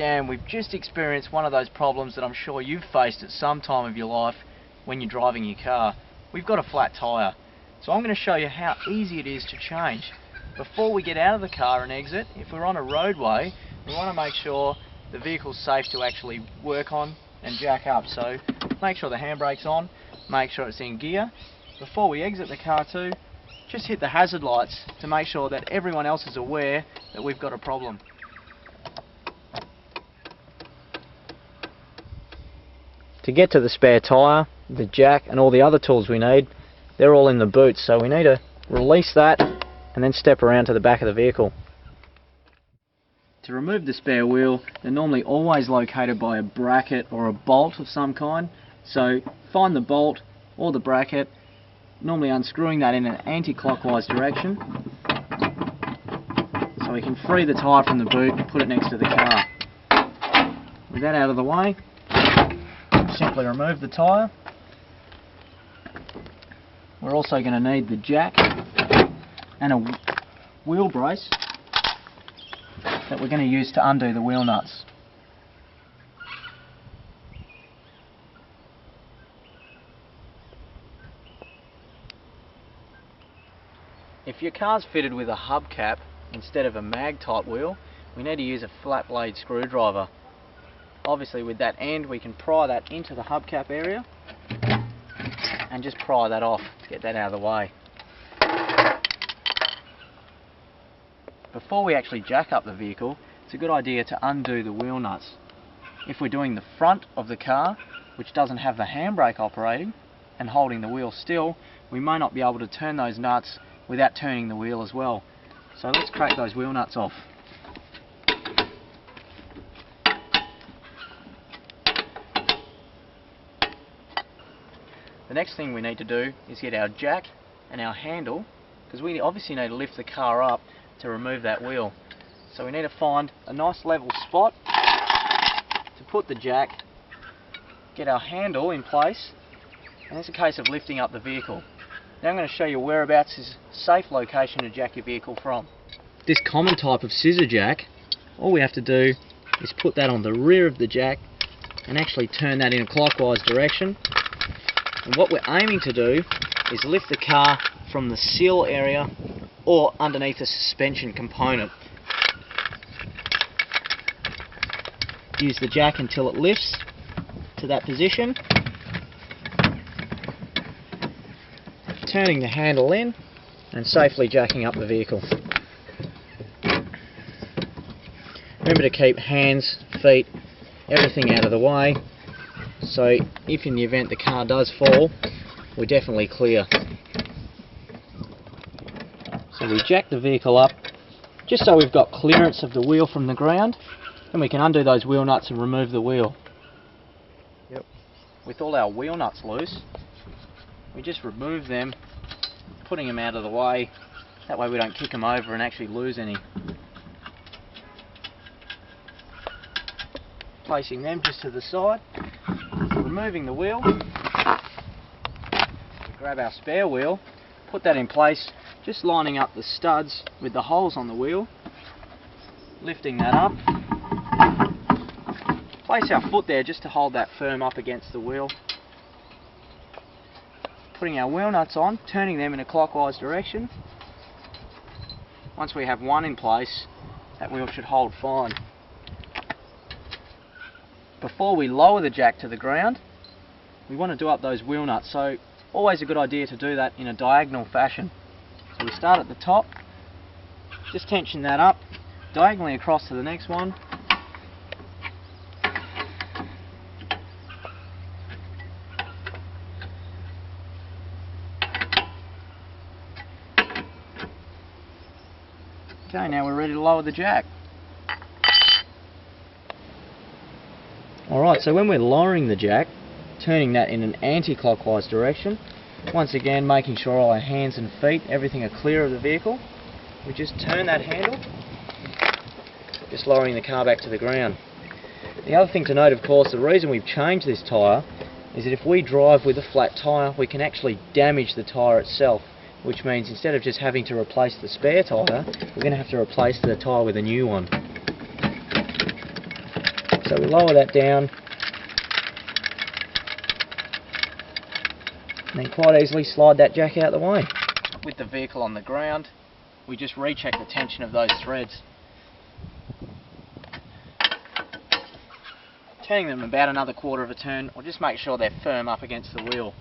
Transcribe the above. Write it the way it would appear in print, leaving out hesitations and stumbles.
Dan, we've just experienced one of those problems that I'm sure you've faced at some time of your life when you're driving your car. We've got a flat tyre. So I'm going to show you how easy it is to change. Before we get out of the car and exit, if we're on a roadway, we want to make sure the vehicle's safe to actually work on and jack up. So make sure the handbrake's on, make sure it's in gear. Before we exit the car too, just hit the hazard lights to make sure that everyone else is aware that we've got a problem. To get to the spare tyre, the jack and all the other tools we need, they're all in the boot, so we need to release that and then step around to the back of the vehicle. To remove the spare wheel, they're normally always located by a bracket or a bolt of some kind, so find the bolt or the bracket, normally unscrewing that in an anti-clockwise direction so we can free the tyre from the boot and put it next to the car. With that out of the way, simply remove the tyre. We're also going to need the jack and a wheel brace that we're going to use to undo the wheel nuts. If your car's fitted with a hubcap instead of a mag type wheel, we need to use a flat blade screwdriver. Obviously with that end we can pry that into the hubcap area and just pry that off to get that out of the way. Before we actually jack up the vehicle, it's a good idea to undo the wheel nuts. If we're doing the front of the car, which doesn't have the handbrake operating and holding the wheel still, we may not be able to turn those nuts without turning the wheel as well. So let's crack those wheel nuts off. The next thing we need to do is get our jack and our handle, because we obviously need to lift the car up to remove that wheel. So we need to find a nice level spot to put the jack, get our handle in place, and it's a case of lifting up the vehicle. Now I'm going to show you whereabouts is a safe location to jack your vehicle from. This common type of scissor jack, all we have to do is put that on the rear of the jack and actually turn that in a clockwise direction. And what we're aiming to do is lift the car from the seal area or underneath a suspension component. Use the jack until it lifts to that position, turning the handle in and safely jacking up the vehicle. Remember to keep hands, feet, everything out of the way, so if in the event the car does fall, we're definitely clear. So we jack the vehicle up just so we've got clearance of the wheel from the ground, and we can undo those wheel nuts and remove the wheel. Yep. With all our wheel nuts loose, we just remove them, putting them out of the way, that way we don't kick them over and actually lose any. Placing them just to the side, removing the wheel, grab our spare wheel, put that in place, just lining up the studs with the holes on the wheel, lifting that up, place our foot there just to hold that firm up against the wheel, putting our wheel nuts on, turning them in a clockwise direction. Once we have one in place, that wheel should hold fine. Before we lower the jack to the ground, we want to do up those wheel nuts, so always a good idea to do that in a diagonal fashion. So we start at the top, just tension that up, diagonally across to the next one, okay, now we're ready to lower the jack. Alright, so when we're lowering the jack, turning that in an anti-clockwise direction, once again making sure all our hands and feet, everything are clear of the vehicle, we just turn that handle, just lowering the car back to the ground. The other thing to note, of course, the reason we've changed this tyre is that if we drive with a flat tyre, we can actually damage the tyre itself, which means instead of just having to replace the spare tyre, we're going to have to replace the tyre with a new one. So we lower that down, and then quite easily slide that jack out of the way. With the vehicle on the ground, we just recheck the tension of those threads. Turning them about another quarter of a turn, or just make sure they're firm up against the wheel.